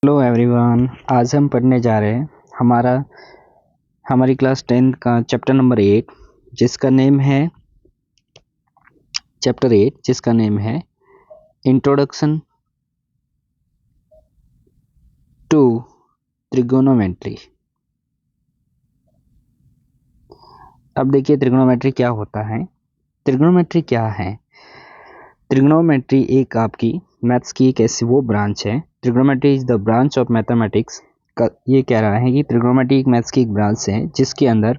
Hello everyone, आज हम पढ़ने जा रहे हैं हमारी क्लास 10 का चैप्टर नंबर 8 जिसका नेम है इंट्रोडक्शन टू ट्रिगोनोमेट्री। अब देखिए ट्रिगोनोमेट्री क्या होता है। ट्रिगोनोमेट्री क्या है? ट्रिगोनोमेट्री एक आपकी मैथ्स की एक ऐसी वो ब्रांच है। Trigonometry is the branch of mathematics. ये कह रहा है कि ट्रिगोनोमेट्री एक मैथ्स की एक ब्रांच है जिसके अंदर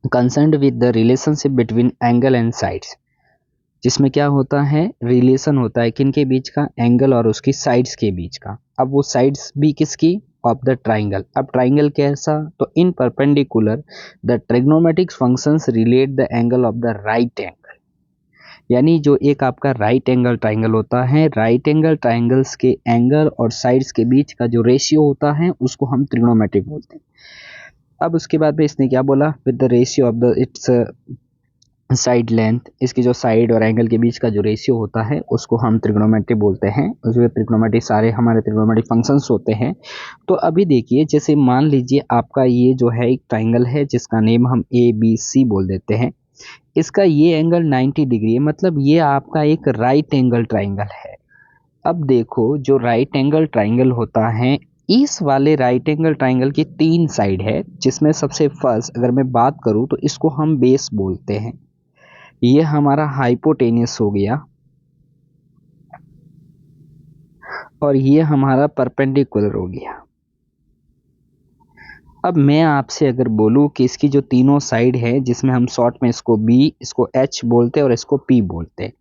concerned with the relationship between angle and sides, जिसमें क्या होता है, रिलेशन होता है किन के बीच का, एंगल और उसकी साइड्स के बीच का। अब वो साइड्स भी किसकी, ऑफ द ट्राइंगल। अब ट्राइंगल कैसा, तो in perpendicular the trigonometric functions relate the angle of the right angle. यानी जो एक आपका राइट एंगल ट्राइंगल होता है, राइट एंगल ट्राइंगल्स के एंगल और साइड्स के बीच का जो रेशियो होता है उसको हम ट्रिग्नोमेट्री बोलते हैं। अब उसके बाद में इसने क्या बोला, with the ratio of the it's side length, इसकी जो साइड और एंगल के बीच का जो रेशियो होता है उसको हम ट्रिग्नोमेट्री बोलते हैं। उसमें ट्रिग्नोमेट्री सारे हमारे ट्रिग्नोमेट्री फंक्शंस होते हैं। तो अभी देखिए, जैसे मान लीजिए आपका ये जो है एक ट्राइंगल है जिसका नेम हम ए बी सी बोल देते हैं। इसका ये एंगल 90 डिग्री है, मतलब ये आपका एक राइट एंगल ट्राइंगल है। अब देखो, जो राइट एंगल ट्राइंगल होता है, इस वाले राइट एंगल ट्राइंगल की 3 साइड है, जिसमें सबसे फर्स्ट अगर मैं बात करूं तो इसको हम बेस बोलते हैं। ये हमारा हाइपोटेनियस हो गया और ये हमारा परपेंडिकुलर हो गया। अब मैं आपसे अगर बोलूं कि इसकी जो तीनों साइड है, जिसमें हम शॉर्ट में इसको बी, इसको एच बोलते हैं और इसको पी बोलते हैं।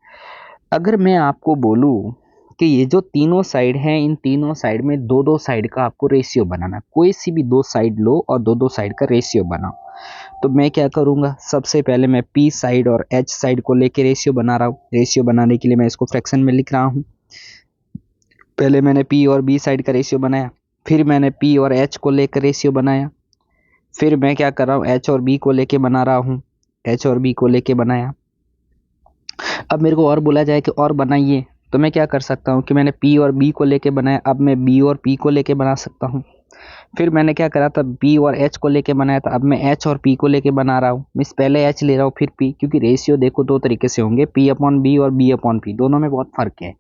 अगर मैं आपको बोलूं कि ये जो तीनों साइड हैं, इन तीनों साइड में दो दो साइड का आपको रेशियो बनाना, कोई सी भी दो साइड लो और दो दो साइड का रेशियो बनाओ, तो मैं क्या करूंगा, सबसे पहले मैं पी साइड और एच साइड को लेके रेशियो बना रहा हूँ। रेशियो बनाने के लिए मैं इसको फ्रैक्शन में लिख रहा हूँ। पहले मैंने पी और बी साइड का रेशियो बनाया, फिर मैंने पी और एच को लेकर रेशियो बनाया, फिर मैं क्या कर रहा हूँ, एच और बी को लेके बना रहा हूँ, एच और बी को लेके बनाया। अब मेरे को और बोला जाए कि और बनाइए, तो मैं क्या कर सकता हूँ कि मैंने पी और बी को लेके बनाया, अब मैं बी और पी को लेके बना सकता हूँ। फिर मैंने क्या करा था, बी और एच को लेके बनाया था, अब मैं एच और पी को लेके बना रहा हूँ। मैं पहले एच ले रहा हूँ फिर पी, क्योंकि रेशियो देखो दो तरीके से होंगे, पी अपॉन बी और बी अपॉन पी, दोनों में बहुत फर्क है।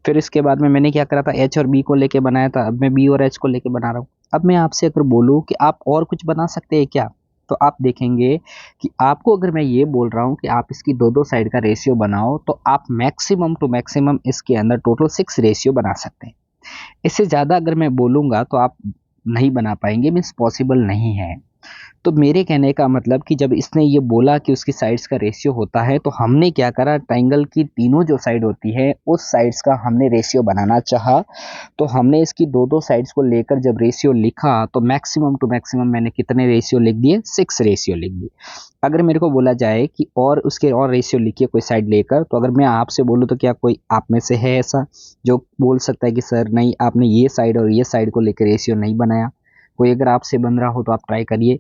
फिर इसके बाद में मैंने क्या करा था, एच और बी को लेके बनाया था, अब मैं बी और एच को लेके बना रहा हूँ। अब मैं आपसे अगर बोलूँ कि आप और कुछ बना सकते हैं क्या, तो आप देखेंगे कि आपको अगर मैं ये बोल रहा हूँ कि आप इसकी दो दो साइड का रेशियो बनाओ, तो आप मैक्सिमम टू मैक्सिमम इसके अंदर टोटल 6 रेशियो बना सकते हैं। इससे ज़्यादा अगर मैं बोलूँगा तो आप नहीं बना पाएंगे, मीन्स पॉसिबल नहीं है। तो मेरे कहने का मतलब कि जब इसने ये बोला कि उसकी साइड्स का रेशियो होता है, तो हमने क्या करा, ट्राइंगल की तीनों जो साइड होती है उस साइड्स का हमने रेशियो बनाना चाहा। तो हमने इसकी दो दो साइड्स को लेकर जब रेशियो लिखा, तो मैक्सिमम टू मैक्सिमम मैंने कितने रेशियो लिख दिए, 6 रेशियो लिख दिए। अगर मेरे को बोला जाए कि और उसके और रेशियो लिखिए कोई साइड लेकर, तो अगर मैं आपसे बोलूँ तो क्या कोई आप में से है ऐसा जो बोल सकता है कि सर नहीं, आपने ये साइड और ये साइड को लेकर रेशियो नहीं बनाया? कोई अगर आपसे बन रहा हो तो आप ट्राई करिए।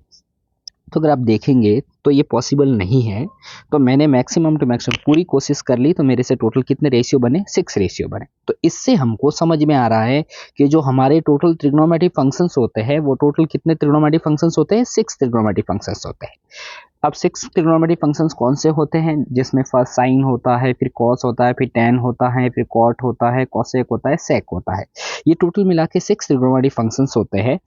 तो अगर आप देखेंगे तो ये पॉसिबल नहीं है। तो मैंने मैक्सिमम टू मैक्सिमम पूरी कोशिश कर ली, तो मेरे से टोटल कितने रेशियो बने, 6 रेशियो बने। तो इससे हमको समझ में आ रहा है कि जो हमारे टोटल ट्रिग्नोमेट्रिक फंक्शंस होते हैं, वो टोटल कितने ट्रिग्नोमेट्रिक फंक्शंस होते हैं, 6 ट्रिग्नोमेट्रिक फंक्शंस होते हैं। अब 6 ट्रिग्नोमेट्रिक फंक्शंस कौन से होते हैं, जिसमें फर्स्ट साइन होता है, फिर कॉस होता है, फिर टेन होता है, फिर कॉट होता है, कॉसेक होता है, सेक होता है। ये टोटल मिला के 6 ट्रिग्नोमेट्रिक फंक्शंस होते हैं।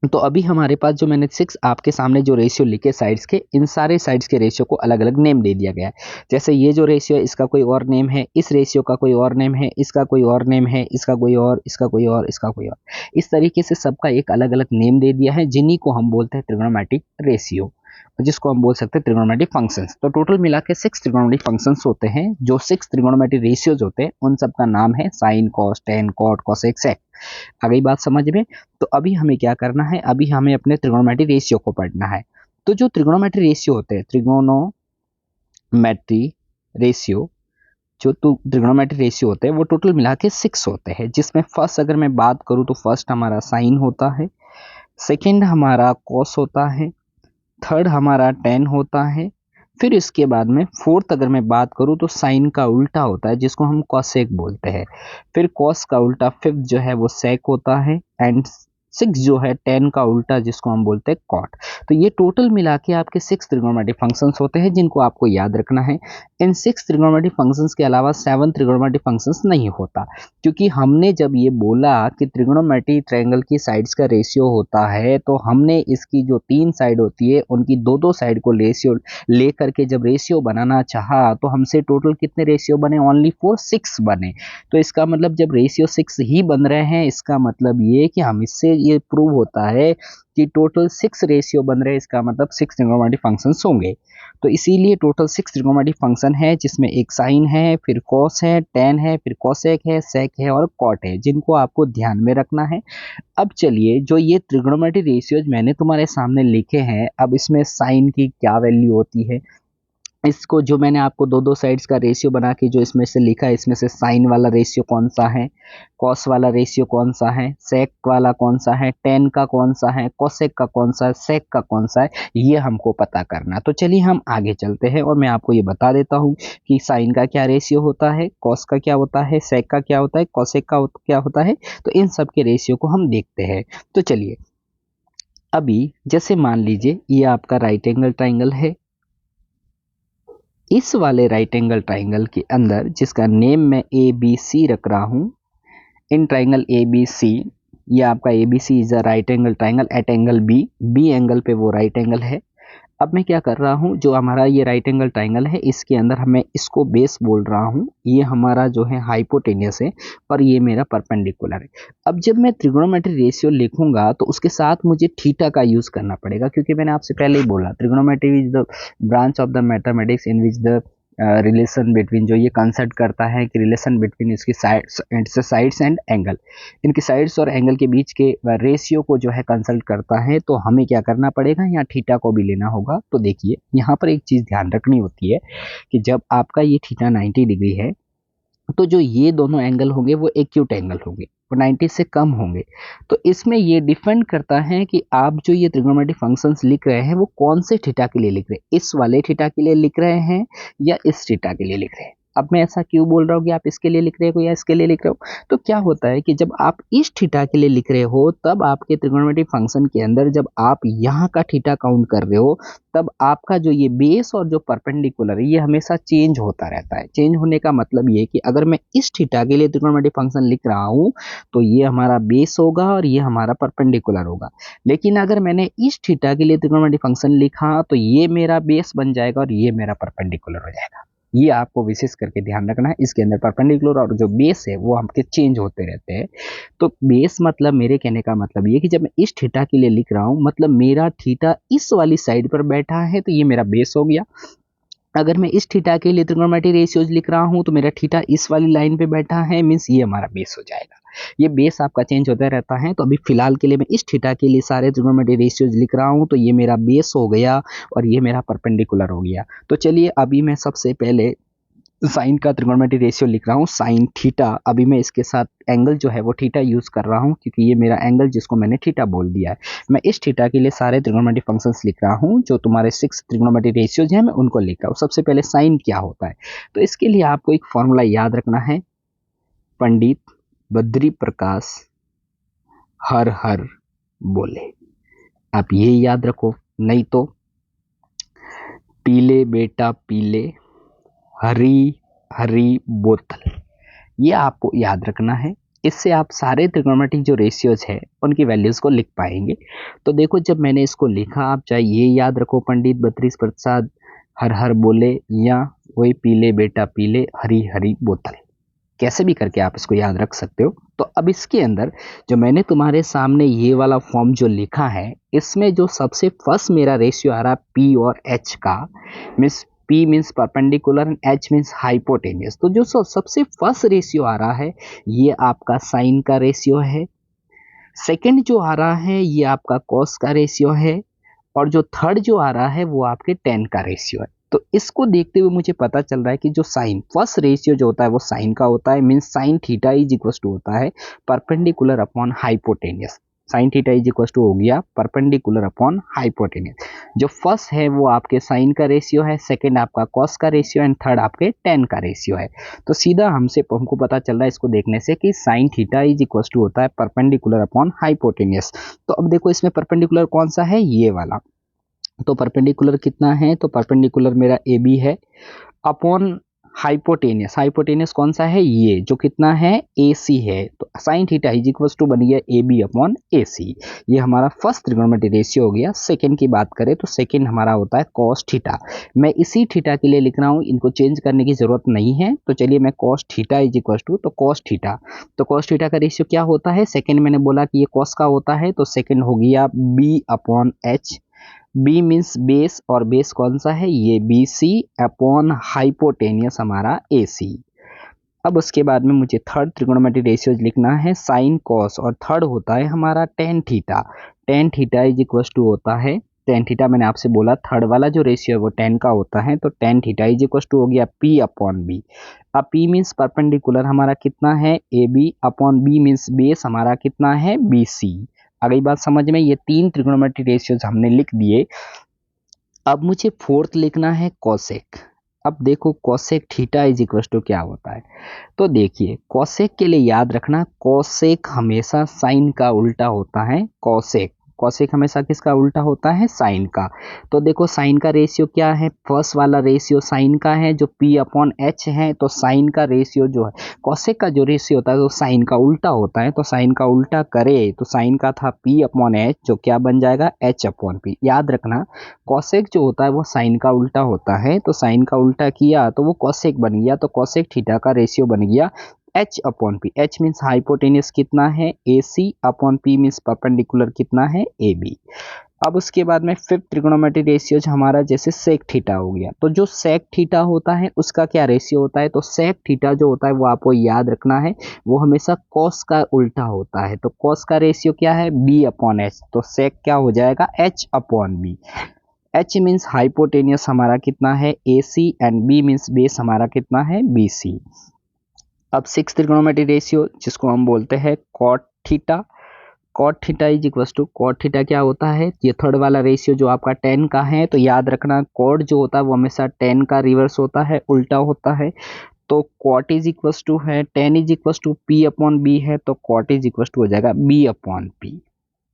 तो अभी हमारे पास जो मैंने 6 आपके सामने जो रेशियो लिखे साइड्स के, इन सारे साइड्स के रेशियो को अलग अलग नेम दे दिया गया है। जैसे ये जो रेशियो है इसका कोई और नेम है, इस रेशियो का कोई और नेम है, इसका कोई और नेम है, इसका कोई और, इसका कोई और, इसका कोई और। इस तरीके से सबका एक अलग अलग नेम दे दिया है, जिन्हीं को हम बोलते हैं ट्रिग्नोमेट्रिक रेशियो, जिसको हम बोल सकते हैं ट्रिग्नोमेट्रिक फंक्शंस। तो टोटल मिला के 6 ट्रिग्नोमेट्रिक फंक्शंस होते हैं। जो 6 ट्रिग्नोमेट्रिक रेशियोज होते हैं उन सबका नाम है sine, cos, tan, cot, cosec, sec. आ गई बात समझ में? तो अभी हमें क्या करना है, अभी हमें अपने ट्रिग्नोमेट्री रेशियो को पढ़ना है। तो जो ट्रिग्नोमेट्री रेशियो होते हैं, ट्रिग्नोमेट्री रेशियो, जो ट्रिग्नोमेट्री रेशियो होते हैं वो टोटल मिला के 6 होते हैं। जिसमें फर्स्ट अगर मैं बात करूं तो फर्स्ट हमारा साइन होता है, सेकंड हमारा कॉस होता है, थर्ड हमारा टेन होता है, फिर इसके बाद में फोर्थ अगर मैं बात करूँ तो साइन का उल्टा होता है जिसको हम कॉसेक बोलते हैं। फिर कॉस का उल्टा फिफ्थ जो है वो सेक होता है, एंड सिक्स जो है टेन का उल्टा जिसको हम बोलते हैं कॉट। तो ये टोटल मिला के आपके सिक्स ट्रिग्नोमेट्रिक फंक्शंस होते हैं जिनको आपको याद रखना है। इन सिक्स ट्रिग्नोमेट्रिक फंक्शंस के अलावा सेवन ट्रिग्नोमेट्रिक फंक्शंस नहीं होता, क्योंकि हमने जब ये बोला कि ट्रिग्नोमेट्रिक ट्रायंगल की साइड्स का रेशियो होता है तो हमने इसकी जो तीन साइड होती है उनकी दो दो साइड को रेशियो ले करके जब रेशियो बनाना चाहा तो हमसे टोटल कितने रेशियो बने, ओनली फॉर सिक्स बने। तो इसका मतलब जब रेशियो सिक्स ही बन रहे हैं, इसका मतलब ये कि हम इससे ये प्रूव होता है कि टोटल सिक्स रेशियो बन रहे हैं, इसका मतलब सिक्स ट्रिग्नोमेट्रिक फंक्शंस होंगे। तो इसीलिए टोटल सिक्स ट्रिग्नोमेट्रिक फंक्शन है जिसमें एक साइन है, फिर कॉस है, टेन है, फिर कॉसेक है, सेक है और कॉट है, जिनको आपको ध्यान में रखना है। अब चलिए, जो ये ट्रिग्नोमेट्रिक रेशियोज मैंने तुम्हारे सामने लिखे हैं, अब इसमें साइन की क्या वैल्यू होती है, इसको जो मैंने आपको दो दो साइड्स का रेशियो बना के जो इसमें से लिखा है, इसमें से साइन वाला रेशियो कौन सा है, कॉस वाला रेशियो कौन सा है, सेक वाला कौन सा है, टेन का कौन सा है, कोसेक का कौन सा है, सेक का कौन सा है, ये हमको पता करना। तो चलिए हम आगे चलते हैं और मैं आपको ये बता देता हूँ कि साइन का क्या रेशियो होता है, कॉस का क्या होता है, सेक का क्या होता है, कोसेक का क्या होता है। तो इन सब के रेशियो को हम देखते हैं। तो चलिए, अभी जैसे मान लीजिए ये आपका राइट एंगल ट्राइंगल है। इस वाले राइट एंगल ट्राइंगल के अंदर, जिसका नेम मैं ए बी सी रख रहा हूं, in triangle A B C, ये आपका A B C is a right angle triangle at angle B, B angle पे वो राइट एंगल है। अब मैं क्या कर रहा हूँ, जो हमारा ये राइट एंगल ट्राइंगल है इसके अंदर मैं इसको बेस बोल रहा हूँ, ये हमारा जो है हाइपोटेनियस है और ये मेरा परपेंडिकुलर है। अब जब मैं ट्रिग्नोमेट्री रेशियो लिखूंगा तो उसके साथ मुझे थीटा का यूज करना पड़ेगा, क्योंकि मैंने आपसे पहले ही बोला trigonometry is the branch of the mathematics in which the relation between, जो ये कंसल्ट करता है कि रिलेशन बिटवीन इसकी साइड्स एंड एंगल, इनकी साइड्स और एंगल के बीच के रेशियो को जो है कंसल्ट करता है। तो हमें क्या करना पड़ेगा, यहाँ थीटा को भी लेना होगा। तो देखिए, यहाँ पर एक चीज़ ध्यान रखनी होती है कि जब आपका ये थीटा 90 डिग्री है तो जो ये दोनों एंगल होंगे वो एक्यूट एंगल होंगे, वो 90 से कम होंगे। तो इसमें ये डिपेंड करता है कि आप जो ये ट्रिग्नोमेट्रिक फंक्शंस लिख रहे हैं वो कौन से थीटा के लिए लिख रहे हैं, इस वाले थीटा के लिए लिख रहे हैं या इस थीटा के लिए लिख रहे हैं। अब मैं ऐसा क्यों बोल रहा हूँ कि आप इसके लिए लिख रहे हो या इसके लिए लिख रहे हो, तो क्या होता है कि जब आप इस थीटा के लिए लिख रहे हो तब आपके ट्रिग्नोमेट्रिक फंक्शन के अंदर जब आप यहाँ का थीटा काउंट कर रहे हो तब आपका जो ये बेस और जो परपेंडिकुलर है ये हमेशा चेंज होता रहता है। चेंज होने का मतलब ये कि अगर मैं इस थीटा के लिए ट्रिग्नोमेट्रिक फंक्शन लिख रहा हूँ तो ये हमारा बेस होगा और ये हमारा परपेंडिकुलर होगा, लेकिन अगर मैंने इस थीटा के लिए ट्रिग्नोमेट्रिक फंक्शन लिखा तो ये मेरा बेस बन जाएगा और ये मेरा परपेंडिकुलर हो जाएगा। ये आपको विशेष करके ध्यान रखना है, इसके अंदर परपेंडिकुलर और जो बेस है वो हमके चेंज होते रहते हैं। तो बेस मतलब, मेरे कहने का मतलब ये कि जब मैं इस थीटा के लिए लिख रहा हूँ मतलब मेरा थीटा इस वाली साइड पर बैठा है तो ये मेरा बेस हो गया। अगर मैं इस थीटा के लिए ट्रिग्नोमेट्रिक रेशियोज लिख रहा हूँ तो मेरा थीटा इस वाली लाइन पे बैठा है, मीन्स ये हमारा बेस हो जाएगा। ये बेस आपका चेंज होता रहता है। तो अभी फिलहाल के लिए मैं इस थीटा के लिए सारे ट्रिग्नोमेट्रिक रेशियोज लिख रहा हूँ तो ये मेरा बेस हो गया और ये मेरा परपेंडिकुलर हो गया। तो चलिए, अभी मैं सबसे पहले साइन का ट्रिग्नोमेट्रिक रेशियो लिख रहा हूँ, साइन थीटा। अभी मैं इसके साथ एंगल जो है वो थीटा यूज कर रहा हूँ क्योंकि ये मेरा एंगल जिसको मैंने थीटा बोल दिया है। मैं इस थीटा के लिए सारे ट्रिग्नोमेट्रिक फंक्शंस लिख रहा हूँ, जो तुम्हारे सिक्स ट्रिग्नोमेट्रिक रेशियोज हैं मैं उनको लिख रहा हूँ। सबसे पहले साइन क्या होता है, तो इसके लिए आपको एक फॉर्मूला याद रखना है, पंडित बद्री प्रकाश हर हर बोले। आप ये याद रखो, नहीं तो पीले बेटा पीले हरी हरी बोतल, ये आपको याद रखना है। इससे आप सारे ट्रिग्नोमेट्रिक जो रेशियोज है उनकी वैल्यूज को लिख पाएंगे। तो देखो, जब मैंने इसको लिखा, आप चाहे ये याद रखो पंडित बद्री प्रसाद हर हर बोले या वही पीले बेटा पीले हरी हरी बोतल, कैसे भी करके आप इसको याद रख सकते हो। तो अब इसके अंदर जो मैंने तुम्हारे सामने ये वाला फॉर्म जो लिखा है, इसमें जो सबसे फर्स्ट मेरा रेशियो आ रहा है पी और एच का, means P means perpendicular and H means hypotenuse. तो जो सबसे फर्स्ट रेशियो आ रहा है ये आपका साइन का रेशियो है। सेकंड जो आ रहा है ये आपका कॉस का रेशियो है और जो थर्ड जो आ रहा है वो आपके टेन का रेशियो है। तो इसको देखते हुए मुझे पता चल रहा है कि जो साइन फर्स्ट रेशियो जो होता है वो साइन का होता है, means sine theta is equal to होता है perpendicular upon hypotenuse. Sine theta is equal to हो गया परपेंडिकुलर अपॉन हाइपोटेन्यूस। जो फर्स्ट है वो आपके साइन का रेशियो है, सेकंड आपका कॉस का रेशियो एंड थर्ड आपके टेन का रेशियो है। तो सीधा हमको पता चल रहा है इसको देखने से कि sine theta is equal to होता है परपेंडिकुलर अपॉन हाइपोटेन्यूस। तो अब देखो इसमें परपेंडिकुलर कौन सा है, ये वाला। तो परपेंडिकुलर कितना है, तो परपेंडिकुलर मेरा ए बी है अपॉन हाइपोटेनियस। हाइपोटेनियस कौन सा है, ये जो कितना है ए सी है। तो sine theta is equal to बन गया ए बी अपॉन ए सी। ये हमारा फर्स्ट ट्रिग्नोमेट्री रेशियो हो गया। सेकंड की बात करें तो सेकंड हमारा होता है कॉस थीटा। मैं इसी थीटा के लिए लिख रहा हूँ, इनको चेंज करने की जरूरत नहीं है। तो चलिए मैं cos theta is equal to, तो कॉस थीटा, तो कॉस थीटा का रेशियो क्या होता है, सेकंड मैंने बोला कि ये कॉस का होता है, तो सेकंड हो गया B upon H. B means base, और बेस कौन सा है, ये बी सी अपॉन हाइपोटेनियस हमारा ए सी। अब उसके बाद में मुझे थर्ड ट्रिगोनोमेट्री रेशियो लिखना है साइन कॉस, और थर्ड होता है हमारा tan theta. Tan theta is equal to होता है, टेन थीटा मैंने आपसे बोला थर्ड वाला जो रेशियो है वो टेन का होता है, तो tan theta is equal to हो गया पी अपॉन बी। अब पी मीन्स परपेंडिकुलर हमारा कितना है A B upon B means base हमारा कितना है बी सी। आ गई बात समझ में, ये तीन ट्रिगोनोमेट्री रेशियोज हमने लिख दिए। अब मुझे फोर्थ लिखना है कोसेक। अब देखो cosec theta is equal to क्या होता है, तो देखिए कोसेक के लिए याद रखना कोसेक हमेशा साइन का उल्टा होता है। कोसेक, कोसेक हमेशा किसका उल्टा होता है, साइन का। तो देखो साइन का रेशियो क्या है, फर्स्ट वाला रेशियो साइन का है जो p अपॉन एच है, तो साइन का रेशियो जो है कोसेक का जो रेशियो होता है वो साइन का उल्टा होता है। तो साइन का उल्टा करे तो साइन का था p अपॉन एच, जो क्या बन जाएगा h अपॉन p। याद रखना कोसेक जो होता है वो साइन का उल्टा होता है, तो साइन का उल्टा किया तो वो कोसेक बन गया, तो कोसेक थीटा का रेशियो बन गया h upon P. H means hypotenuse कितना है A C upon P means perpendicular कितना है ए बी। अब उसके बाद में फिफ्थ ट्रिगोनोमेट्री रेशियो हमारा जैसे सेक थीटा हो गया, तो जो सेक थीटा होता है उसका क्या रेशियो होता है, तो सेक थीटा जो होता है वो आपको याद रखना है, वो हमेशा कॉस का उल्टा होता है। तो कॉस का रेशियो क्या है, बी अपॉन एच, तो सेक क्या हो जाएगा H upon B. H means hypotenuse हमारा कितना है A C and B means base हमारा कितना है बी सी। अब सिक्स ट्रिगोनोमेट्री रेशियो जिसको हम बोलते हैं cot theta. Cot theta is equal to, cot theta क्या होता है, ये थर्ड वाला रेशियो जो आपका टेन का है, तो याद रखना कॉट जो होता है वो हमेशा टेन का रिवर्स होता है, उल्टा होता है। तो कॉट इज इक्वल टू है tan is equal to P upon B है, तो कॉट इज इक्वल टू हो जाएगा B upon P.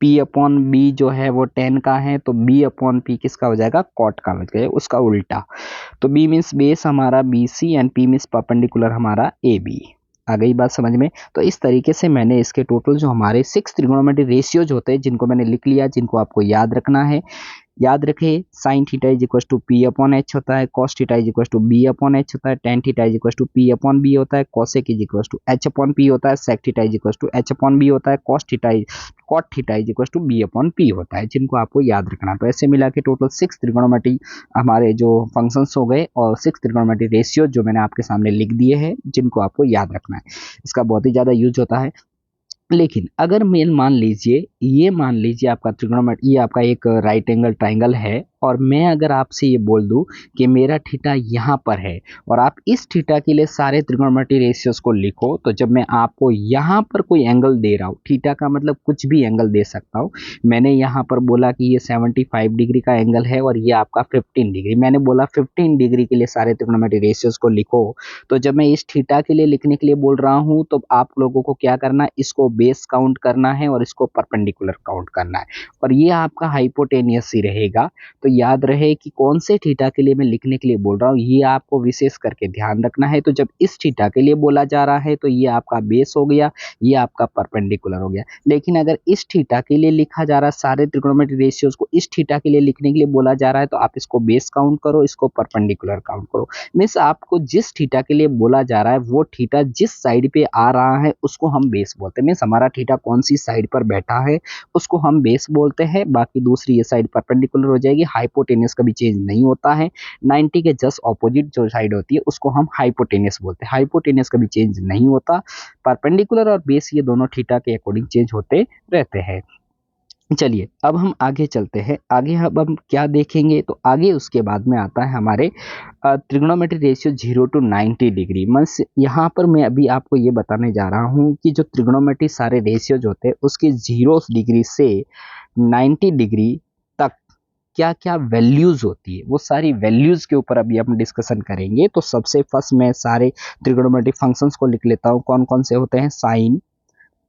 P upon B जो है वो टेन का है, तो बी अपॉन पी किसका हो जाएगा, कॉट का हो जाएगा, उसका उल्टा। तो बी मीन्स बेस हमारा B C and P means perpendicular हमारा ए बी। आ गई बात समझ में। तो इस तरीके से मैंने इसके टोटल जो हमारे सिक्स ट्रिगोनोमेट्री रेशियोज होते हैं जिनको मैंने लिख लिया, जिनको आपको याद रखना है। याद रखिए sine theta is equal to P upon H होता है, cos theta is equal to B upon H होता है, tan theta is equal to P upon B होता है, cosec is equal to H upon P होता है, sec theta is equal to H upon B होता है, cot theta is equal to B upon P होता है, जिनको आपको याद रखना। तो ऐसे मिला के टोटल सिक्स ट्रिगोनोमेट्री हमारे जो फंक्शंस हो गए, और सिक्स ट्रिगोनोमेट्री रेशियो जो मैंने आपके सामने लिख दिए हैं, जिनको आपको याद रखना है। इसका बहुत ही ज़्यादा यूज होता है। लेकिन अगर मेन मान लीजिए, ये मान लीजिए आपका ट्रिग्नोमेट्री, ये आपका एक राइट एंगल ट्राइंगल है, और मैं अगर आपसे ये बोल दूं कि मेरा थीटा यहाँ पर है, और आप इस थीटा के लिए सारे ट्रिग्नोमेट्री रेशियोज को लिखो, तो जब मैं आपको यहाँ पर कोई एंगल दे रहा हूँ, थीटा का मतलब कुछ भी एंगल दे सकता हूँ। मैंने यहाँ पर बोला कि ये 75 डिग्री का एंगल है और ये आपका 15 डिग्री, मैंने बोला 15 डिग्री के लिए सारे ट्रिग्नोमेट्री रेशियोज को लिखो। तो जब मैं इस थीटा के लिए लिखने के लिए बोल रहा हूँ, तो आप लोगों को क्या करना है, इसको बेस काउंट करना है और इसको परपेंडिकुलर काउंट करना है, और ये आपका हाइपोटेनियस ही रहेगा। तो याद रहे कि कौन से थीटा के लिए मैं लिखने के लिए बोल रहा हूँ, ये आपको विशेष करके ध्यान रखना है। तो जब इस थीटा के लिए बोला जा रहा है तो ये आपका बेस हो गया, ये आपका परपेंडिकुलर हो गया। लेकिन अगर इस थीटा के लिए लिखा जा रहा है, सारे ट्रिग्नोमेट्री रेशियोज को इस थीटा के लिए लिखने के लिए बोला जा रहा है, तो आप इसको बेस काउंट करो, इसको परपेंडिकुलर काउंट करो। मीन्स आपको जिस थीटा के लिए बोला जा रहा है वो थीटा जिस साइड पे आ रहा है उसको हम बेस बोलते हैं। मीन्स हमारा थीटा कौन सी साइड पर बैठा है उसको हम बेस बोलते हैं, बाकी दूसरी ये साइड परपेंडिकुलर हो जाएगी। हाइपोटेनियस कभी चेंज नहीं होता है, 90 के जस्ट ऑपोजिट जो साइड होती है उसको हम हाइपोटेनियस बोलते हैं। हाइपोटेनियस कभी चेंज नहीं होता, परपेंडिकुलर और बेस ये दोनों थीटा के अकॉर्डिंग चेंज होते रहते हैं। चलिए अब हम आगे चलते हैं। आगे अब हम क्या देखेंगे, तो आगे उसके बाद में आता है हमारे trigonometry ratio 0 to 90 degree. Means यहाँ पर मैं अभी आपको ये बताने जा रहा हूँ कि जो ट्रिग्नोमेट्री सारे रेशियोज होते हैं उसके 0 डिग्री से 90 डिग्री तक क्या क्या वैल्यूज होती है, वो सारी वैल्यूज के ऊपर अभी हम डिस्कशन करेंगे। तो सबसे फर्स्ट मैं सारे ट्रिग्नोमेट्री फंक्शंस को लिख लेता हूँ। कौन कौन से होते हैं? साइन,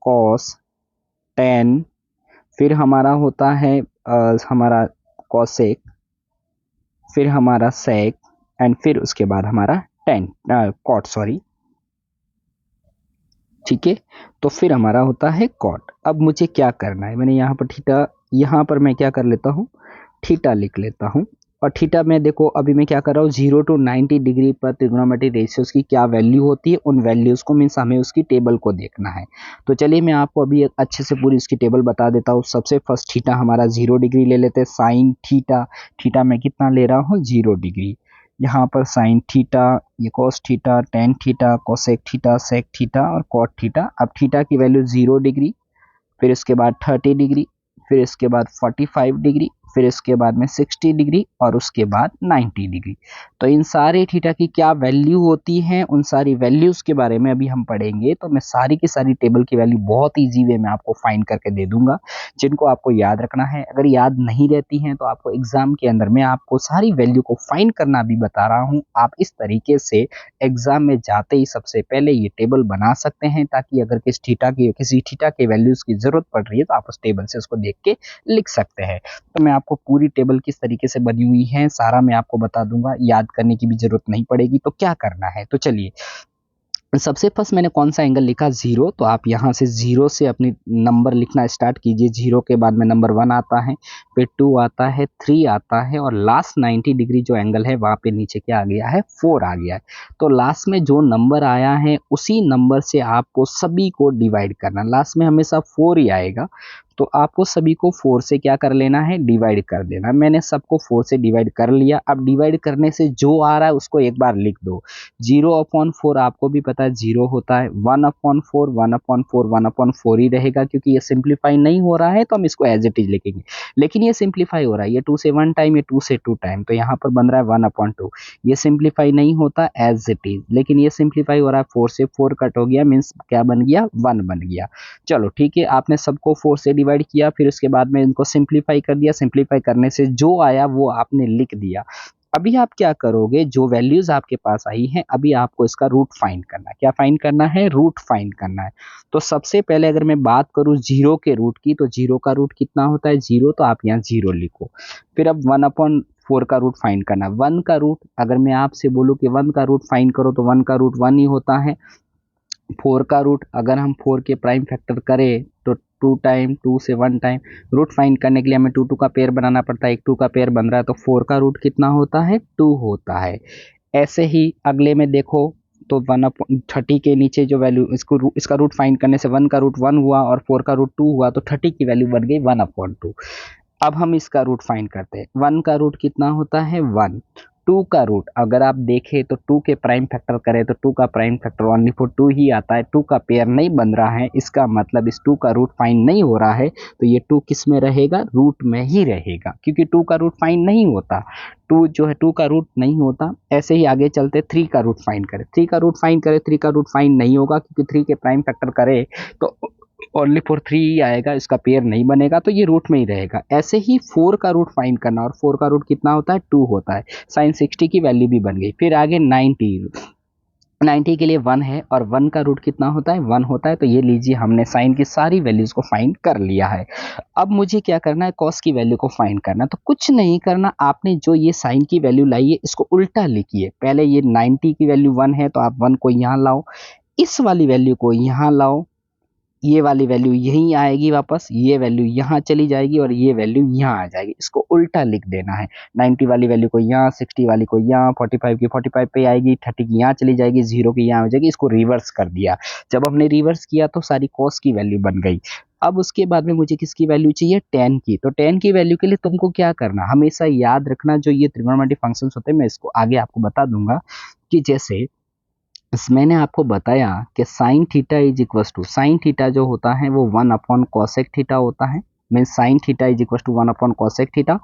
कॉस, टेन, फिर हमारा होता है हमारा कॉसेक, फिर हमारा सेक, एंड फिर उसके बाद हमारा टेन कॉट, सॉरी, ठीक है। तो फिर हमारा होता है कॉट। अब मुझे क्या करना है, मैंने यहाँ पर थीटा, यहाँ पर मैं क्या कर लेता हूँ, थीटा लिख लेता हूँ। और थीटा में देखो अभी मैं क्या कर रहा हूँ, 0 to 90 डिग्री पर ट्रिग्नोमेट्री रेशियोज की क्या वैल्यू होती है, उन वैल्यूज को मीन्स हमें उसकी टेबल को देखना है। तो चलिए मैं आपको अभी एक अच्छे से पूरी उसकी टेबल बता देता हूँ। सबसे फर्स्ट थीटा हमारा 0 डिग्री ले लेते हैं। साइन थीटा, थीटा में कितना ले रहा हूँ, 0 डिग्री। यहाँ पर साइन थीटा, ये cos theta, tan theta, cosec theta, sec theta और कॉट थीटा। अब थीटा की वैल्यू 0 डिग्री, फिर इसके बाद 30 डिग्री, फिर इसके बाद 45 डिग्री, फिर इसके बाद में 60 डिग्री और उसके बाद 90 डिग्री। तो इन सारे थीटा की क्या वैल्यू होती है, उन सारी वैल्यूज के बारे में अभी हम पढ़ेंगे। तो मैं सारी की सारी टेबल की वैल्यू बहुत ईजी वे में आपको फाइंड करके दे दूंगा, जिनको आपको याद रखना है। अगर याद नहीं रहती हैं तो आपको एग्जाम के अंदर मैं आपको सारी वैल्यू को फाइंड करना भी बता रहा हूँ। आप इस तरीके से एग्जाम में जाते ही सबसे पहले ये टेबल बना सकते हैं, ताकि अगर किसी थीटा के वैल्यूज की जरूरत पड़ रही है तो आप उस टेबल से उसको देख के लिख सकते हैं। तो मैं आपको पूरी टेबल किस तरीके से बनी हुई है सारा मैं आपको बता दूंगा, याद करने की भी जरूरत नहीं पड़ेगी। तो क्या करना है, तो चलिए सबसे फर्स्ट मैंने कौन सा एंगल लिखा, 0। तो आप यहाँ से 0 से अपनी नंबर लिखना स्टार्ट कीजिए। 0 के बाद में नंबर 1 आता है, फिर 2 आता है, 3 आता है और लास्ट 90 डिग्री जो एंगल है वहाँ पे नीचे क्या आ गया है, 4 आ गया है। तो लास्ट में जो नंबर आया है उसी नंबर से आपको सभी को डिवाइड करना। लास्ट में हमेशा 4 ही आएगा, तो आपको सभी को 4 से क्या कर लेना है, डिवाइड कर देना। मैंने सबको 4 से डिवाइड कर लिया। अब डिवाइड करने से जो आ रहा है उसको एक बार लिख दो। 0/4 आपको भी पता है 0 होता है। 1/4 1/4 1/4 ही रहेगा, क्योंकि ये सिंप्लीफाई नहीं हो रहा है तो हम इसको एज इट इज लिखेंगे। लेकिन ये सिंप्लीफाई हो रहा है, ये 2 से 1 टाइम, ये 2 से 2 टाइम, तो यहाँ पर बन रहा है 1/2। ये सिंप्लीफाई नहीं होता एज इट इज, लेकिन ये सिंप्लीफाई हो रहा है। 4 से 4 कट हो गया, मीन्स क्या बन गया, 1 बन गया। चलो ठीक है, आपने सबको 4 से डिवाइड किया, फिर उसके बाद में इनको सिंप्लीफाई कर दिया। सिंप्लीफाई करने से जो आया वो आपने लिख दिया। अभी आप क्या करोगे, जो वैल्यूज आपके पास आई हैं अभी आपको इसका रूट फाइंड करना है। क्या फाइंड करना है, रूट फाइंड करना है। तो सबसे पहले अगर मैं बात करूं 0 के रूट की, तो 0 का रूट कितना होता है, 0, तो आप यहाँ 0 लिखो। फिर अब 1/4 का रूट फाइंड करना। 1 का रूट, अगर मैं आपसे बोलूं कि 1 का रूट फाइंड करो, तो 1 का रूट 1 ही होता है। 4 का रूट, अगर हम 4 के प्राइम फैक्टर करें तो 2 टाइम, 2 से 1 टाइम। रूट फाइंड करने के लिए हमें 2 2 का पेयर बनाना पड़ता है। एक 2 का पेयर बन रहा है, तो 4 का रूट कितना होता है, 2 होता है। ऐसे ही अगले में देखो, तो 1/30 के नीचे जो वैल्यू, इसका रूट फाइंड करने से 1 का रूट 1 हुआ और 4 का रूट 2 हुआ, तो 30 की वैल्यू बन गई 1/2। अब हम इसका रूट फाइंड करते हैं। 1 का रूट कितना होता है, 1। 2 का रूट अगर आप देखें तो 2 के प्राइम फैक्टर करें तो 2 का प्राइम फैक्टर ओनली फॉर 2 ही आता है। 2 का पेयर नहीं बन रहा है, इसका मतलब इस 2 का रूट फाइंड नहीं हो रहा है, तो ये 2 किस में रहेगा, रूट में ही रहेगा, क्योंकि 2 का रूट फाइंड नहीं होता। 2 जो है 2 का रूट नहीं होता। ऐसे ही आगे चलते 3 का रूट फाइंड करें। 3 का रूट फाइंड करें, 3 का रूट फाइंड नहीं होगा, क्योंकि 3 के प्राइम फैक्टर करें तो ओनली फॉर 3 ही आएगा, इसका पेयर नहीं बनेगा, तो ये रूट में ही रहेगा। ऐसे ही 4 का रूट फाइंड करना, और 4 का रूट कितना होता है, 2 होता है। साइन 60 की वैल्यू भी बन गई। फिर आगे 90 के लिए 1 है, और 1 का रूट कितना होता है, 1 होता है। तो ये लीजिए, हमने साइन की सारी वैल्यूज को फाइंड कर लिया है। अब मुझे क्या करना है, कॉस की वैल्यू को फाइंड करना है। तो कुछ नहीं करना, आपने जो ये साइन की वैल्यू लाई है इसको उल्टा लिखिए। पहले ये 90 की वैल्यू 1 है, तो आप 1 को यहाँ लाओ, इस वाली वैल्यू को यहाँ लाओ, ये वाली वैल्यू यहीं आएगी वापस, ये वैल्यू यहाँ चली जाएगी और ये वैल्यू यहाँ आ जाएगी। इसको उल्टा लिख देना है। 90 वाली वैल्यू को यहाँ, 60 वाली को यहाँ, 45 की 45 पे आएगी, 30 की यहाँ चली जाएगी, 0 की यहाँ हो जाएगी। इसको रिवर्स कर दिया। जब हमने रिवर्स किया तो सारी कॉस की वैल्यू बन गई। अब उसके बाद में मुझे किसकी वैल्यू चाहिए, tan की। तो tan की वैल्यू के लिए तुमको क्या करना, हमेशा याद रखना, जो ये त्रिकोणमिति फंक्शंस होते हैं मैं इसको आगे आपको बता दूंगा, कि जैसे मैंने आपको बताया कि sine theta is equal to, sine theta जो होता है वो 1/cosec थीटा होता है। Means sine theta is equal to 1 upon cosec theta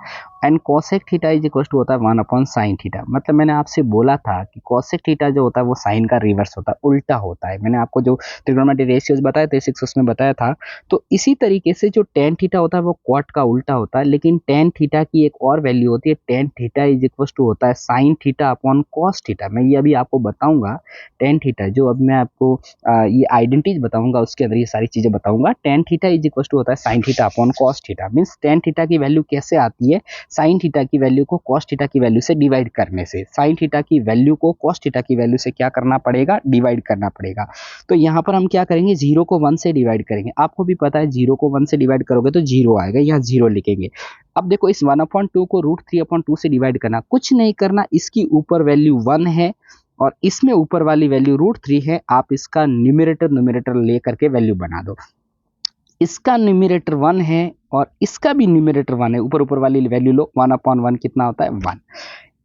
and cosec theta is equal to होता है 1 अपॉन साइन थीटा। मतलब मैंने आपसे बोला था कि कॉसेक थीटा जो होता है वो साइन का रिवर्स होता है, उल्टा होता है। मैंने आपको जो ट्रिग्नोमेट्री रेशियोज बताए थे 6 उसमें बताया था। तो इसी तरीके से जो टेन थीटा होता है वो कॉट का उल्टा होता है, लेकिन टेन थीटा की एक और वैल्यू होती है, tan theta is equal to होता है sine theta upon cos theta. मैं ये अभी आपको बताऊंगा टेन थीटा, जो अब मैं आपको ये आइडेंटिटीज बताऊंगा उसके अंदर ये सारी चीजें बताऊंगा। Tan theta is equal to होता है sine theta upon cos theta. Means tan theta की वैल्यू कैसे आती है, साइन थीटा की वैल्यू को कॉस थीटा की वैल्यू से डिवाइड करने से। साइन थीटा की वैल्यू को कॉस थीटा की वैल्यू से क्या करना पड़ेगा, डिवाइड करना पड़ेगा। तो यहाँ पर हम क्या करेंगे, जीरो को 1 से डिवाइड करेंगे। आपको भी पता है जीरो को 1 से डिवाइड करोगे तो जीरो आएगा, यहाँ जीरो लिखेंगे। अब देखो इस 1/2 को √3/2 से डिवाइड करना, कुछ नहीं करना, इसकी ऊपर वैल्यू 1 है और इसमें ऊपर वाली वैल्यू √3 है। आप इसका न्यूमरेटर ले करके वैल्यू बना दो। इसका न्यूमरेटर 1 है और इसका भी न्यूमरेटर 1 है, ऊपर ऊपर वाली वैल्यू लो, 1/1 कितना होता है 1।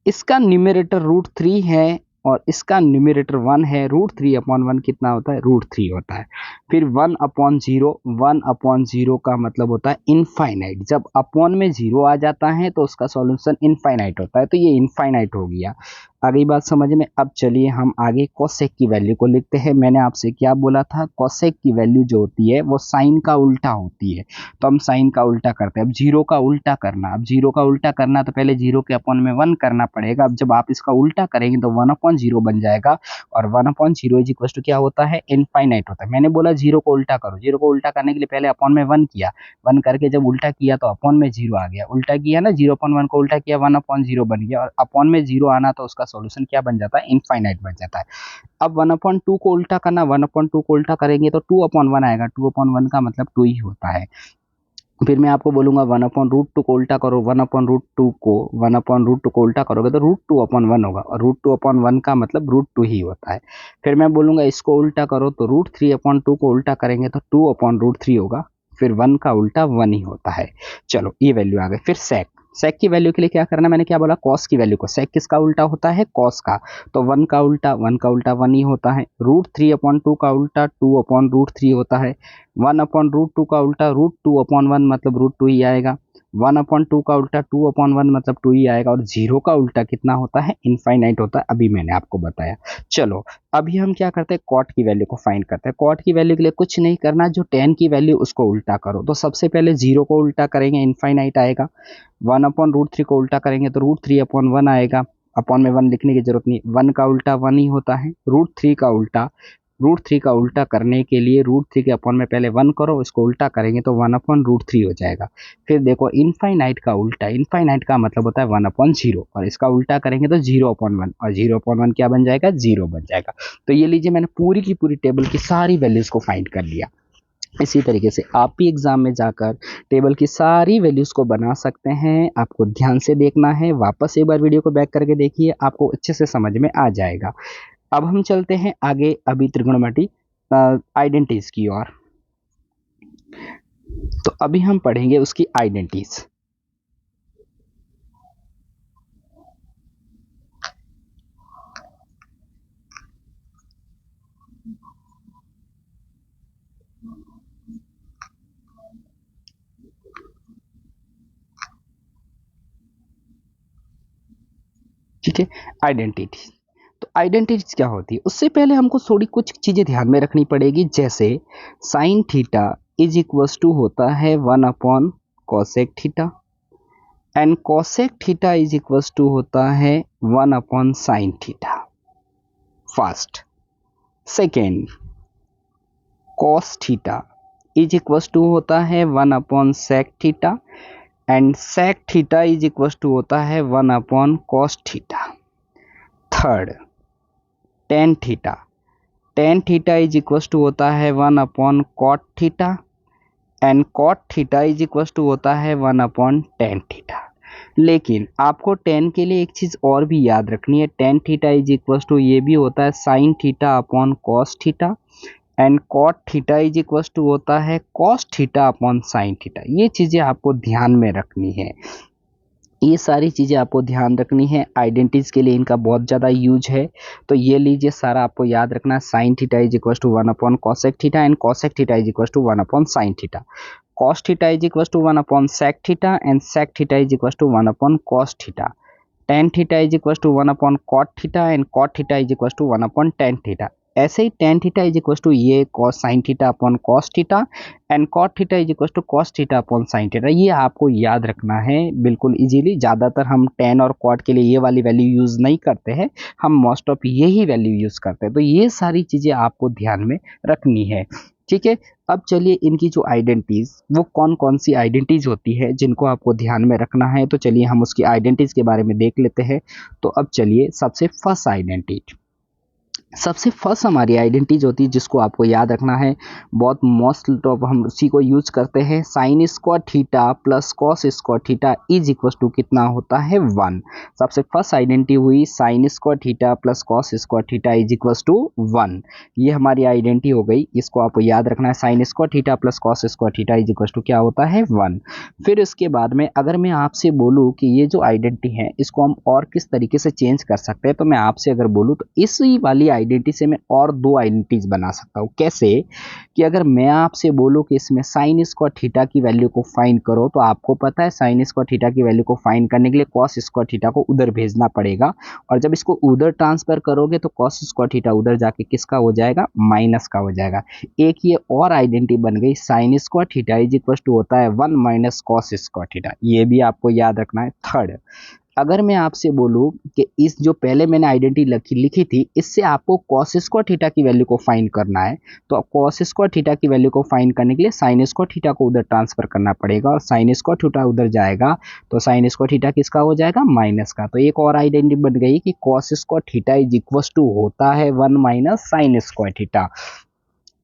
इसका न्यूमरेटर √3 है और इसका न्यूमरेटर 1 है, √3/1 कितना होता है, √3 होता है। फिर 1/0, 1/0 का मतलब होता है इनफाइनाइट। जब अपॉन में 0 आ जाता है तो उसका सॉल्यूशन इनफाइनाइट होता है, तो ये इनफाइनाइट हो गया। आगे बात समझ में। अब चलिए हम आगे कोसेक की वैल्यू को लिखते हैं। मैंने आपसे क्या बोला था, कोसेक की वैल्यू जो होती है वो साइन का उल्टा होती है, तो हम साइन का उल्टा करते हैं। अब जीरो का उल्टा करना, अब जीरो का उल्टा करना तो पहले जीरो के अपॉन में 1 करना पड़ेगा। अब जब आप इसका उल्टा करेंगे तो 1/0 बन जाएगा और 1/0 इज इक्वल टू क्या होता है, इनफाइनाइट होता है। मैंने बोला जीरो को उल्टा करो, जीरो को उल्टा करने के लिए पहले अपॉन में 1 किया, 1 करके जब उल्टा किया तो अपॉन में 0 आ गया, उल्टा किया ना, 0/1 को उल्टा किया 1/0 बन गया और अपॉन में 0 आना तो उसका सॉल्यूशन क्या बन जाता है, इनफाइनाइट बन जाता है। अब 1/2 को उल्टा करना, 1/2 को उल्टा करेंगे तो 2/1 आएगा, 2/1 का मतलब 2 ही होता है। फिर मैं आपको बोलूंगा 1/√2 को उल्टा करो, 1/√2 को 1/√2 को उल्टा करोगे तो √2/1 होगा और √2/1 का मतलब √2 ही होता है। फिर मैं बोलूंगा इसको उल्टा करो तो √3/2 को उल्टा करेंगे तो 2/√3 होगा, फिर 1 का उल्टा 1 ही होता है। चलो ये वैल्यू आ गई। फिर सेक, सेक की वैल्यू के लिए क्या करना, मैंने क्या बोला, कॉस की वैल्यू को, सेक किसका उल्टा होता है, कॉस का, तो 1 का उल्टा 1 ही होता है। √3/2 का उल्टा 2/√3 होता है। 1/√2 का उल्टा √2/1 मतलब √2 ही आएगा। 1/2 का उल्टा 2/1 मतलब 2 ही आएगा और जीरो का उल्टा कितना होता है, इनफाइनाइट होता है, अभी मैंने आपको बताया। चलो अभी हम क्या करते हैं, कॉट की वैल्यू को फाइंड करते हैं। कॉट की वैल्यू के लिए कुछ नहीं करना, जो टेन की वैल्यू उसको उल्टा करो। तो सबसे पहले जीरो को उल्टा करेंगे, इनफाइनाइट आएगा। 1/√3 को उल्टा करेंगे तो √3/1 आएगा, अपॉन में 1 लिखने की जरूरत नहीं, 1 का उल्टा 1 ही होता है। √3 का उल्टा करने के लिए √3 के अपॉन में पहले 1 करो, इसको उल्टा करेंगे तो 1/√3 हो जाएगा। फिर देखो इनफाइनाइट का उल्टा, इनफाइनाइट का मतलब होता है 1/0 और इसका उल्टा करेंगे तो 0/1 और 0/1 क्या बन जाएगा, 0 बन जाएगा। तो ये लीजिए मैंने पूरी की पूरी टेबल की सारी वैल्यूज को फाइंड कर लिया। इसी तरीके से आप भी एग्जाम में जाकर टेबल की सारी वैल्यूज को बना सकते हैं। आपको ध्यान से देखना है, वापस एक बार वीडियो को बैक करके देखिए, आपको अच्छे से समझ में आ जाएगा। अब हम चलते हैं आगे, अभी त्रिकोणमिति आइडेंटिटीज की ओर। तो अभी हम पढ़ेंगे उसकी आइडेंटिटीज। ठीक है, आइडेंटिटीज। तो आइडेंटिटीज क्या होती है, उससे पहले हमको थोड़ी कुछ चीजें ध्यान में रखनी पड़ेगी। जैसे sine theta is equals to होता है 1/कॉसेक theta and cosec theta is equals to होता है 1/साइन theta. First. Second, cos theta is equals to होता है 1/सेक theta and sec theta is equals to होता है 1/कॉस theta. Third, tan theta, tan theta is equals to होता है 1/कॉट theta and cot theta is equals to होता है 1/टेन थीटा। लेकिन आपको टेन के लिए एक चीज और भी याद रखनी है, tan theta is equals to ये भी होता है sine theta upon cos theta and cot theta is equals to होता है cos theta upon sine theta. ये चीजें आपको ध्यान में रखनी है, ये सारी चीज़ें आपको ध्यान रखनी है। आइडेंटिटीज के लिए इनका बहुत ज़्यादा यूज है, तो ये लीजिए सारा आपको याद रखना है। Sine theta is equal to 1/कॉसेक theta and cosec theta is equal to 1/साइन theta. cos theta is equals to 1 upon sec theta and sec theta is equals to 1 upon cos theta. Tan theta is equals to 1 upon cot theta and cot theta is equals to 1 upon tan theta. ऐसे ही tan theta is equal to ये cos sin theta upon cos theta and cot theta is equal to cos theta upon sin theta. ये आपको याद रखना है बिल्कुल easily. ज़्यादातर हम tan और cot के लिए ये वाली वैल्यू यूज़ नहीं करते हैं, हम मोस्ट ऑफ यही वैल्यू यूज़ करते हैं। तो ये सारी चीज़ें आपको ध्यान में रखनी है, ठीक है। अब चलिए इनकी जो आइडेंटिटीज, वो कौन कौन सी आइडेंटिटीज होती है जिनको आपको ध्यान में रखना है। तो चलिए हम उसकी आइडेंटिटीज के बारे में देख लेते हैं। तो अब चलिए सबसे फर्स्ट हमारी आइडेंटिटी होती है जिसको आपको याद रखना है, बहुत मोस्ट ऑफ हम उसी को यूज करते हैं। Sine square theta plus cos square theta is equal to कितना होता है 1। सबसे फर्स्ट आइडेंटिटी हुई sine square theta plus cos square theta is equal to 1। ये हमारी आइडेंटिटी हो गई, इसको आपको याद रखना है। Sine square theta plus cos square theta is equal to क्या होता है 1। फिर इसके बाद में अगर मैं आपसे बोलूँ कि ये जो आइडेंटिटी है इसको हम और किस तरीके से चेंज कर सकते हैं, तो मैं आपसे अगर बोलूँ तो इसी वाली आइडेंटिटी से मैं और दो आइडेंटिटीज बना सकता हूँ। कैसे कि अगर मैं आपसे बोलूँ कि इसमें साइन स्क्वायर थीटा की वैल्यू को फाइंड करो, तो आपको पता है साइन स्क्वायर थीटा की वैल्यू को फाइंड करने के लिए कॉस स्क्वायर थीटा को उधर भेजना पड़ेगा, और जब इसको उधर ट्रांसफर करोगे तो कॉस स्क्वायर थीटा उधर जाके किसका हो जाएगा, माइनस का हो जाएगा। एक ये और आइडेंटिटी बन गई, sine square theta is equal to होता है 1 माइनस कॉस स्क्वायर थीटा। ये भी आपको याद रखना है। थर्ड, अगर मैं आपसे बोलूं कि इस जो पहले मैंने आइडेंटिटी लिखी थी, इससे आपको कॉस स्क्वायर थीटा की वैल्यू को फाइंड करना है, तो कॉस स्क्वायर थीटा की वैल्यू को फाइंड करने के लिए साइन स्क्वायर थीटा को उधर ट्रांसफर करना पड़ेगा, और साइन स्क्वायर थीटा उधर जाएगा तो साइन स्क्वायर थीटा किसका हो जाएगा, माइनस का। तो एक और आइडेंटिटी बन गई कि cos square theta is equal to होता है 1 माइनस साइन स्क्वायर थीटा।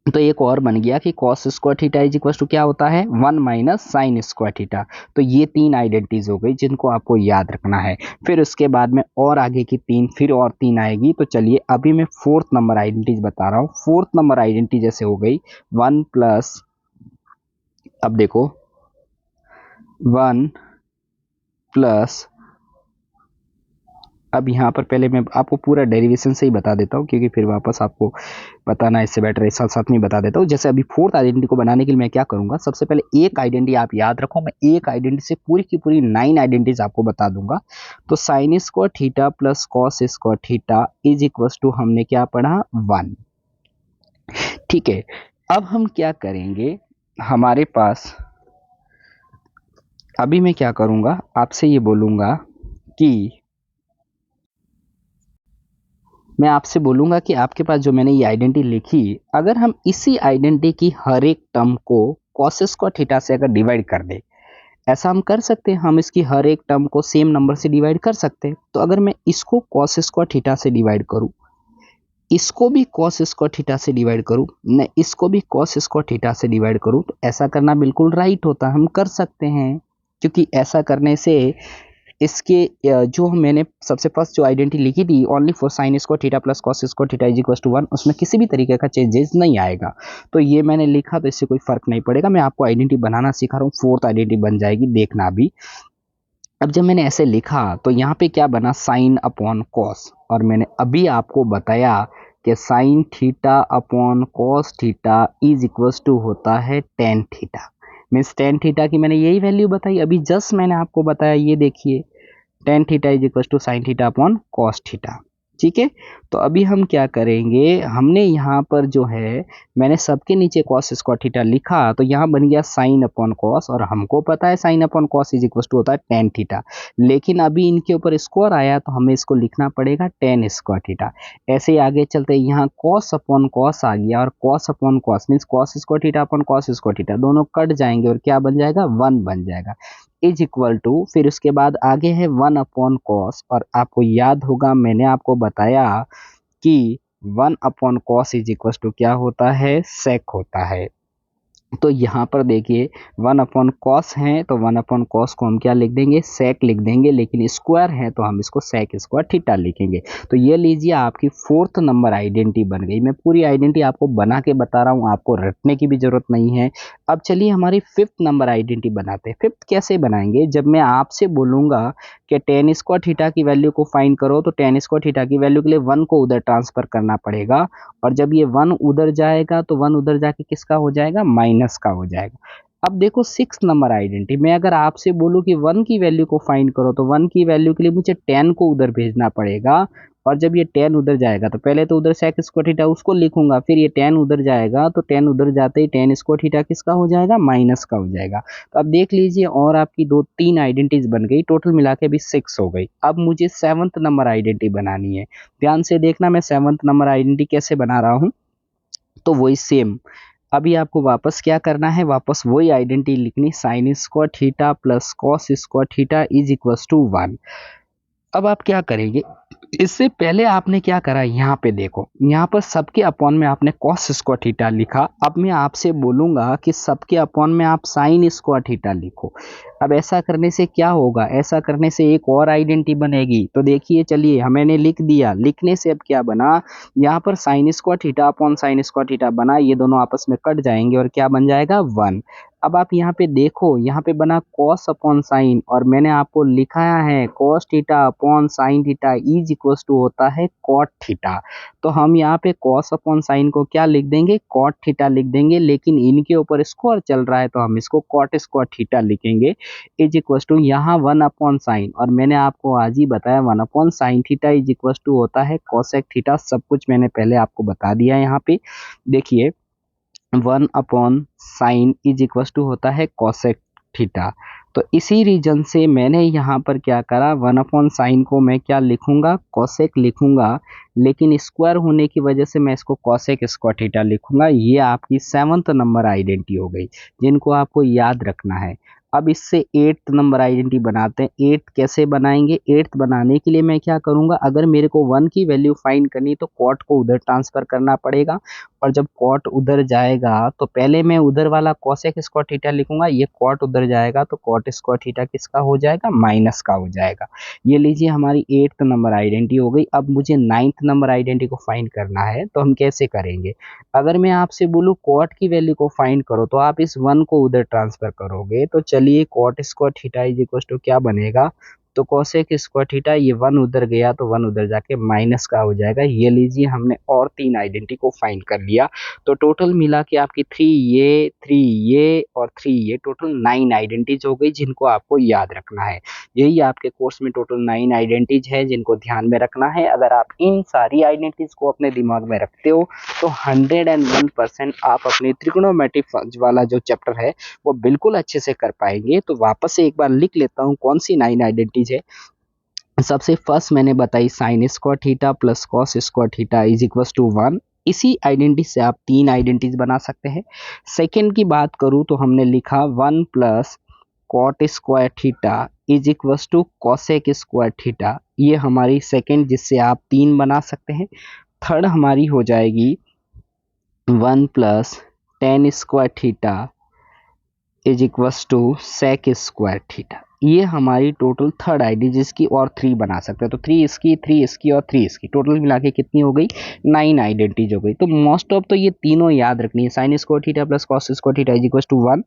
तो एक और बन गया कि cos square theta is equal to क्या होता है 1 माइनस साइन स्क्वायर थीटा। तो ये तीन आइडेंटिटीज हो गई जिनको आपको याद रखना है। फिर उसके बाद में और आगे की तीन, फिर और तीन आएगी। तो चलिए अभी मैं फोर्थ नंबर आइडेंटिटीज बता रहा हूँ। फोर्थ नंबर आइडेंटिटी जैसे हो गई 1 प्लस, अब देखो 1 प्लस, अब यहाँ पर पहले मैं आपको पूरा डेरिवेशन से ही बता देता हूँ, क्योंकि फिर वापस आपको बताना इससे बेटर है, साथ साथ में बता देता हूँ। जैसे अभी फोर्थ आइडेंटिटी को बनाने के लिए मैं क्या करूँगा, सबसे पहले एक आइडेंटिटी आप याद रखो, मैं एक आइडेंटिटी से पूरी की पूरी 9 आइडेंटिटीज आपको बता दूंगा। तो sine square theta plus cos square theta is equal to हमने क्या पढ़ा 1, ठीक है। अब हम क्या करेंगे, हमारे पास अभी मैं क्या करूँगा, आपसे ये बोलूँगा कि मैं आपसे बोलूंगा कि आपके पास जो मैंने ये आइडेंटिटी लिखी, अगर हम इसी आइडेंटिटी की हर एक टर्म को कॉस स्क्वायर थीटा से अगर डिवाइड कर दे, ऐसा हम कर सकते हैं, हम इसकी हर एक टर्म को सेम नंबर से डिवाइड कर सकते हैं। तो अगर मैं इसको कॉस स्क्वायर थीटा से डिवाइड करूं, इसको भी कॉस स्क्वायर थीटा से डिवाइड करूं, मैं इसको भी कॉस स्क्वायर थीटा से डिवाइड करूं, तो ऐसा करना बिल्कुल राइट होता है, हम कर सकते हैं। क्योंकि ऐसा करने से इसके जो मैंने सबसे फर्स्ट जो आइडेंटिटी लिखी थी only for sine square theta plus cos square theta is equal to 1, उसमें किसी भी तरीके का चेंजेस नहीं आएगा। तो ये मैंने लिखा तो इससे कोई फर्क नहीं पड़ेगा। मैं आपको आइडेंटिटी बनाना सिखा रहा हूँ, फोर्थ आइडेंटिटी बन जाएगी, देखना अभी। अब जब मैंने ऐसे लिखा तो यहाँ पे क्या बना, साइन अपॉन कॉस, और मैंने अभी आपको बताया कि sine theta upon cos theta is equal to होता है tan theta. Means tan theta की मैंने यही वैल्यू बताई, अभी जस्ट मैंने आपको बताया, ये देखिए tan theta is equal to sine theta upon cos theta, ठीक है। तो अभी हम क्या करेंगे, हमने यहाँ पर जो है मैंने सबके नीचे कॉस स्क्वायर थीटा लिखा, तो यहाँ बन गया साइन अपॉन कॉस, और हमको पता है sine upon cos is equal to होता है टेन थीटा। लेकिन अभी इनके ऊपर स्क्वायर आया तो हमें इसको लिखना पड़ेगा टेन स्क्वायर थीटा। ऐसे ही आगे चलते यहाँ कॉस अपॉन कॉस आ गया, और cos upon cos means cos square theta upon cos square theta दोनों कट जाएंगे, और क्या बन जाएगा 1 बन जाएगा, इज इक्वल टू, फिर उसके बाद आगे है 1 अपॉन कॉस, और आपको याद होगा मैंने आपको बताया कि 1 upon cos is equal to क्या होता है, सेक होता है। तो यहाँ पर देखिए 1 अपॉन कॉस है, तो 1 अपॉन कॉस को हम क्या लिख देंगे, सेक लिख देंगे, लेकिन स्क्वायर है तो हम इसको सेक स्क्वायर थीटा लिखेंगे। तो ये लीजिए आपकी फोर्थ नंबर आइडेंटिटी बन गई। मैं पूरी आइडेंटिटी आपको बना के बता रहा हूँ, आपको रटने की भी जरूरत नहीं है। अब चलिए हमारी फिफ्थ नंबर आइडेंटिटी बनाते हैं। फिफ्थ कैसे बनाएंगे, जब मैं आपसे बोलूँगा कि टेन स्क्वायर थीटा की वैल्यू को फाइंड करो, तो टेन स्क्वायर थीटा की वैल्यू के लिए 1 को उधर ट्रांसफर करना पड़ेगा, और जब ये 1 उधर जाएगा तो 1 उधर जाके किसका हो जाएगा, माइनस का हो जाएगा। अब देखो 6 नंबर आइडेंटिटी, मैं अगर आपसे बोलूँ कि 1 की वैल्यू को फाइंड करो तो 1 की वैल्यू के लिए मुझे 10 को उधर भेजना पड़ेगा। और जब ये 10 उधर जाएगा तो पहले तो उधर sec स्क्वायर थीटा उसको लिखूंगा, फिर ये 10 उधर जाएगा तो 10 उधर जाते ही 10 स्क्वायर थीटा किसका हो जाएगा, माइनस का हो जाएगा। तो अब देख लीजिए और आपकी 2-3 आइडेंटिटीज बन गई, टोटल मिला के अभी 6 हो गई। अब मुझे 7th नंबर आइडेंटिटी बनानी है। ध्यान से देखना मैं 7th नंबर आइडेंटिटी कैसे बना रहा हूँ। तो वही सेम, अभी आपको वापस क्या करना है, वापस वही आइडेंटिटी लिखनी, sine square theta plus cos square theta is equal to 1। अब आप क्या करेंगे, इससे पहले आपने क्या करा, यहाँ पे देखो, यहाँ पर सबके अपॉन में आपने कॉस स्क्वायर थीटा लिखा। अब मैं आपसे बोलूंगा कि सबके अपॉन में आप साइन स्क्वायर थीटा लिखो। अब ऐसा करने से क्या होगा, ऐसा करने से एक और आइडेंटिटी बनेगी। तो देखिए, चलिए हमने लिख दिया, लिखने से अब क्या बना, यहाँ पर sign square theta upon sign square theta बना, ये दोनों आपस में कट जाएंगे और क्या बन जाएगा, 1। अब आप यहाँ पे देखो, यहाँ पे बना कॉस अपॉन साइन, और मैंने आपको लिखाया है cos theta upon sine theta is equal to होता है कॉट थीटा। तो हम यहाँ पे कॉस अपॉन साइन को क्या लिख देंगे, कॉट थीटा लिख देंगे, लेकिन इनके ऊपर स्क्वायर चल रहा है तो हम इसको कॉट स्क्वायर थीटा लिखेंगे इज इक्वल टू यहाँ 1 अपॉन साइन, और मैंने आपको आज ही बताया 1 upon sine theta is equal to होता है कॉसेक थीटा। सब कुछ मैंने पहले आपको बता दिया है। यहाँ पे देखिए 1 upon sine is equal to होता है कॉसेक थीटा। तो इसी रीजन से मैंने यहाँ पर क्या करा, 1 अपॉन साइन को मैं क्या लिखूंगा, कॉसेक लिखूंगा, लेकिन स्क्वायर होने की वजह से मैं इसको कॉसेक स्क्वायर थीटा लिखूंगा। ये आपकी 7th नंबर आइडेंटिटी हो गई, जिनको आपको याद रखना है। अब इससे 8th नंबर आइडेंटिटी बनाते हैं। 8 कैसे बनाएंगे, 8th बनाने के लिए मैं क्या करूंगा, अगर मेरे को 1 की वैल्यू फाइंड करनी तो कॉट को उधर ट्रांसफर करना पड़ेगा, और जब कॉट उधर जाएगा तो पहले मैं उधर वाला कॉसेक स्क्वायर थीटा लिखूंगा, ये कॉट उधर जाएगा तो कॉट स्क्वायर थीटा किसका हो जाएगा, माइनस का हो जाएगा। ये लीजिए हमारी 8th नंबर आइडेंटिटी हो गई। अब मुझे 9th नंबर आइडेंटिटी को फाइंड करना है, तो हम कैसे करेंगे, अगर मैं आपसे बोलूँ कॉट की वैल्यू को फाइंड करो तो आप इस 1 को उधर ट्रांसफर करोगे, तो चलिए cot square theta is equal to क्या बनेगा, तो कोसेक स्क्वायर थीटा, ये 1 उधर गया तो 1 उधर जाके माइनस का हो जाएगा। ये लीजिए हमने और 3 आइडेंटिटी को फाइंड कर लिया। तो टोटल मिला के आपकी 3 ये और 3 ये टोटल 9 आइडेंटिटीज हो गई, जिनको आपको याद रखना है। यही आपके कोर्स में टोटल 9 आइडेंटिटीज है, जिनको ध्यान में रखना है। अगर आप इन सारी आइडेंटिटीज को अपने दिमाग में रखते हो तो 101% आप अपनी त्रिकोणोमेट्री वाला जो चैप्टर है वो बिल्कुल अच्छे से कर पाएंगे। तो वापस से एक बार लिख लेता हूँ कौन सी 9 आइडेंटिटीज है। सबसे फर्स्ट मैंने बताई sine square theta plus cos square theta is equal to 1। इसी आइडेंटिटी से आप 3 आइडेंटिटीज बना सकते हैं। सेकेंड की बात करूं तो हमने लिखा 1 plus cot square theta is equal to cosec square theta, ये हमारी सेकेंड, जिससे आप 3 बना सकते हैं। थर्ड हमारी हो जाएगी 1 plus tan square theta is equals to sec square theta, ये हमारी टोटल थर्ड आईडी, जिसकी और 3 बना सकते हैं। तो 3 इसकी और 3 इसकी, टोटल मिला के कितनी हो गई, 9 आइडेंटिटीज हो गई। तो मोस्ट ऑफ तो ये तीनों याद रखनी है। Sine square theta plus cos square theta is equal to 1,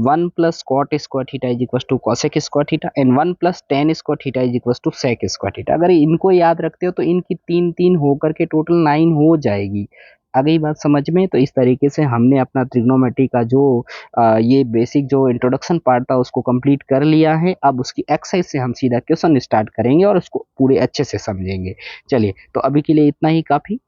1 plus cot square theta is equal to cosec square theta, and 1 plus tan square theta is equal to sec square theta. अगर इनको याद रखते हो तो इनकी 3 होकर के total 9 हो जाएगी। आ गई बात समझ में। तो इस तरीके से हमने अपना ट्रिग्नोमेट्री का जो ये बेसिक जो इंट्रोडक्शन पार्ट था उसको कंप्लीट कर लिया है। अब उसकी एक्सरसाइज से हम सीधा क्वेश्चन स्टार्ट करेंगे और उसको पूरे अच्छे से समझेंगे। चलिए, तो अभी के लिए इतना ही काफ़ी।